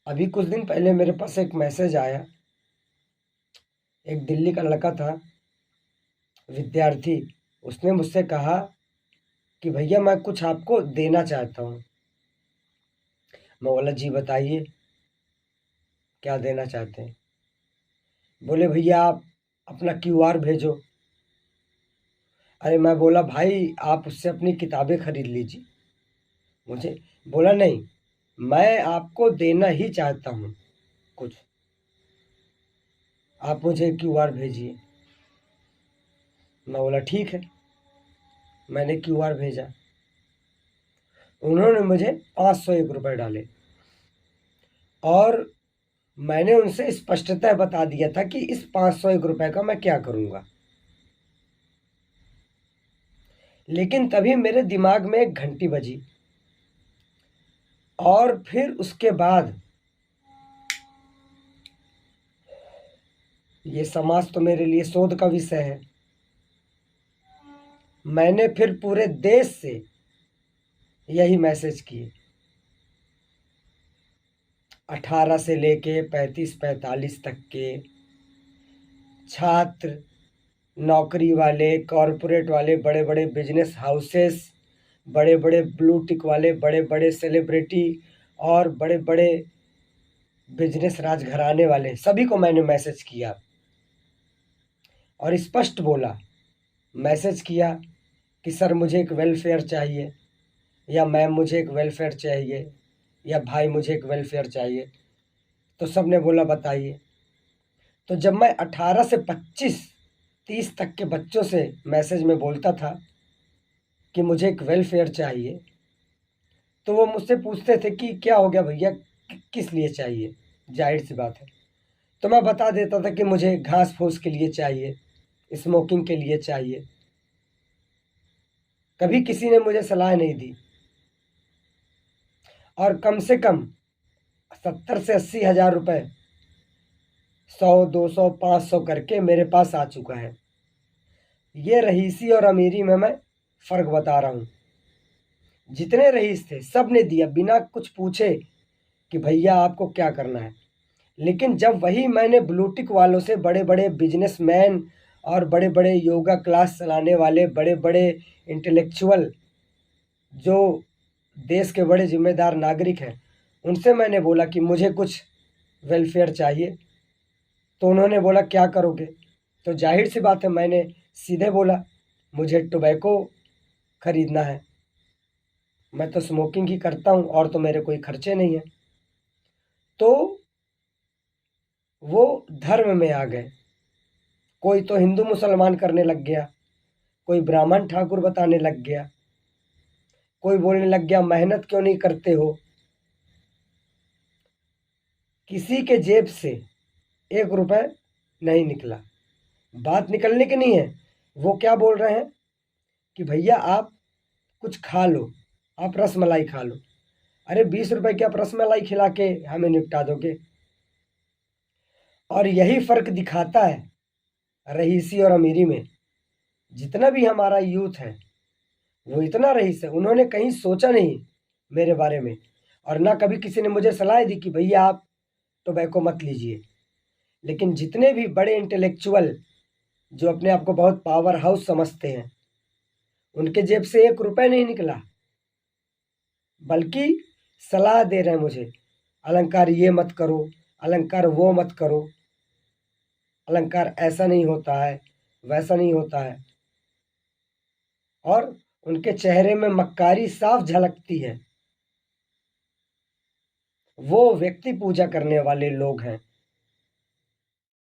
अभी कुछ दिन पहले मेरे पास एक मैसेज आया। एक दिल्ली का लड़का था, विद्यार्थी। उसने मुझसे कहा कि भैया मैं कुछ आपको देना चाहता हूँ। मैं बोला जी बताइए, क्या देना चाहते हैं। बोले भैया आप अपना क्यूआर भेजो। अरे मैं बोला भाई आप उससे अपनी किताबें खरीद लीजिए। मुझे बोला नहीं, मैं आपको देना ही चाहता हूँ कुछ, आप मुझे क्यूआर भेजिए। मैं बोला ठीक है, मैंने क्यूआर भेजा। उन्होंने मुझे 501 रुपये डाले और मैंने उनसे स्पष्टतः बता दिया था कि इस 501 रुपये का मैं क्या करूँगा। लेकिन तभी मेरे दिमाग में एक घंटी बजी और फिर उसके बाद ये समाज तो मेरे लिए शोध का विषय है। मैंने फिर पूरे देश से यही मैसेज किए, 18 से लेके 35-45 तक के छात्र, नौकरी वाले, कॉरपोरेट वाले, बड़े बड़े बिजनेस हाउसेस, बड़े बड़े ब्लू टिक वाले, बड़े बड़े सेलिब्रिटी और बड़े बड़े बिजनेस राजघराने वाले, सभी को मैंने मैसेज किया और स्पष्ट बोला, मैसेज किया कि सर मुझे एक वेलफेयर चाहिए, या मैम मुझे एक वेलफेयर चाहिए, या भाई मुझे एक वेलफेयर चाहिए। तो सब ने बोला बताइए। तो जब मैं 18 से 25-30 तक के बच्चों से मैसेज में बोलता था कि मुझे एक वेलफेयर चाहिए, तो वो मुझसे पूछते थे कि क्या हो गया भैया, किस लिए चाहिए। जाहिर सी बात है। तो मैं बता देता था कि मुझे घास फूस के लिए चाहिए, स्मोकिंग के लिए चाहिए। कभी किसी ने मुझे सलाह नहीं दी। और कम से कम 70 से 80 हज़ार रुपये, 100, 200, 500 करके मेरे पास आ चुका है। ये रईसी और अमीरी में मैं फ़र्क बता रहा हूँ। जितने रईस थे सब ने दिया बिना कुछ पूछे कि भैया आपको क्या करना है। लेकिन जब वही मैंने ब्लूटिक वालों से, बड़े बड़े बिजनेसमैन और बड़े बड़े योगा क्लास चलाने वाले, बड़े बड़े इंटेलेक्चुअल जो देश के बड़े जिम्मेदार नागरिक हैं, उनसे मैंने बोला कि मुझे कुछ वेलफेयर चाहिए, तो उन्होंने बोला क्या करोगे। तो जाहिर सी बात है, मैंने सीधे बोला मुझे टोबैको खरीदना है, मैं तो स्मोकिंग ही करता हूँ और तो मेरे कोई खर्चे नहीं हैं। तो वो धर्म में आ गए। कोई तो हिंदू मुसलमान करने लग गया, कोई ब्राह्मण ठाकुर बताने लग गया, कोई बोलने लग गया मेहनत क्यों नहीं करते हो। किसी के जेब से 1 रुपये नहीं निकला। बात निकलने की नहीं है। वो क्या बोल रहे हैं कि भैया आप कुछ खा लो, आप रसमलाई खा लो। अरे 20 रुपए की आप रसमलाई खिला के हमें निपटा दोगे। और यही फ़र्क दिखाता है रईसी और अमीरी में। जितना भी हमारा यूथ है वो इतना रईस है, उन्होंने कहीं सोचा नहीं मेरे बारे में। और ना कभी किसी ने मुझे सलाह दी कि भैया आप टोबैको मत लीजिए। लेकिन जितने भी बड़े इंटेलेक्चुअल जो अपने आप को बहुत पावर हाउस समझते हैं, उनके जेब से 1 रुपये नहीं निकला, बल्कि सलाह दे रहे हैं मुझे, अलंकार ये मत करो, अलंकार वो मत करो, अलंकार ऐसा नहीं होता है, वैसा नहीं होता है। और उनके चेहरे में मक्कारी साफ झलकती है। वो व्यक्ति पूजा करने वाले लोग हैं।